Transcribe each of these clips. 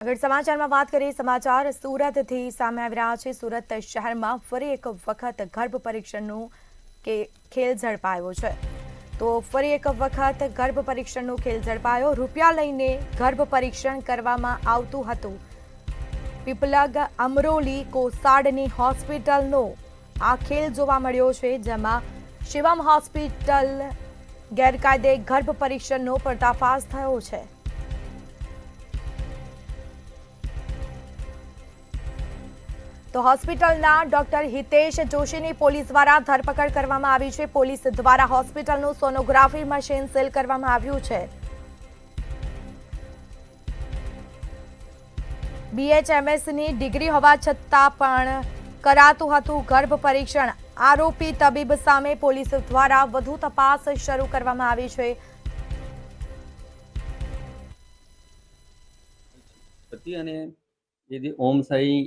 આગળ સમાચારમાં વાત કરીએ સમાચાર સુરતથી સામે આવી રહ્યા છે। સુરત શહેરમાં ફરી એક વખત ગર્ભ પરીક્ષણનું ખેલ ઝડપાયો છે। તો ફરી એક વખત ગર્ભ પરીક્ષણનો ખેલ ઝડપાયો। રૂપિયા લઈને ગર્ભ પરીક્ષણ કરવામાં આવતું હતું। પીપલગ અમરોલી કોસાડની હોસ્પિટલનો આ ખેલ જોવા મળ્યો છે, જેમાં શિવમ હોસ્પિટલ ગેરકાયદે ગર્ભ પરીક્ષણનો પર્દાફાશ થયો છે। તો હોસ્પિટલના ડોક્ટર હિતેશ જોશીની પોલીસ દ્વારા ધરપકડ કરવામાં આવી છે। પોલીસ દ્વારા હોસ્પિટલનું સોનોગ્રાફી મશીન સીલ કરવામાં આવ્યું છે। BHMSની ડિગ્રી હોવા છતાં પણ કરાતું હતું ગર્ભ પરીક્ષણ। આરોપી તબીબ સામે પોલીસ દ્વારા વધુ તપાસ શરૂ કરવામાં આવી છે। અને જે ઓમ સાઈ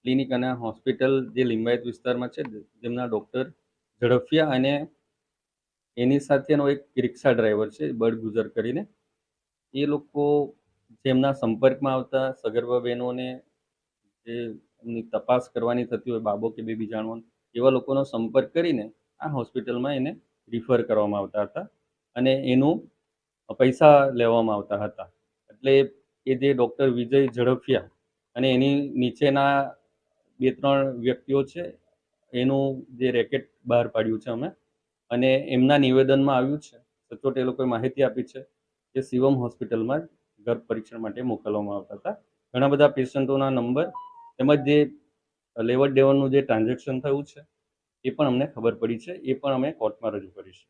ક્લિનિક અને હોસ્પિટલ જે લિંબાયત વિસ્તારમાં છે, જેમના ડૉક્ટર ઝડફિયા અને એની સાથેનો એક રિક્ષા ડ્રાઈવર છે બળગુજર કરીને, એ લોકો જેમના સંપર્કમાં આવતા સગર્ભા બહેનોને જે એમની તપાસ કરવાની થતી હોય, બાબો કે બેબી જાણવાનું, એવા લોકોનો સંપર્ક કરીને આ હોસ્પિટલમાં એને રિફર કરવામાં આવતા હતા અને એનું પૈસા લેવામાં આવતા હતા। એટલે એ જે ડૉક્ટર વિજય ઝડફિયા અને એની નીચેના 2-3 વ્યક્તિઓ છે, એનું જે રેકેટ બહાર પાડ્યું છે અમે, અને એમના નિવેદનમાં આવ્યું છે, સચોટ એ લોકોએ માહિતી આપી છે કે શિવમ હોસ્પિટલમાં ગર્ભ પરીક્ષણ માટે મોકલવામાં આવતા હતા। ઘણા બધા પેશન્ટોના નંબર તેમજ જે લેવડ દેવડનું જે ટ્રાન્ઝેક્શન થયું છે એ પણ અમને ખબર પડી છે। એ પણ અમે કોર્ટમાં રજૂ કરીશું।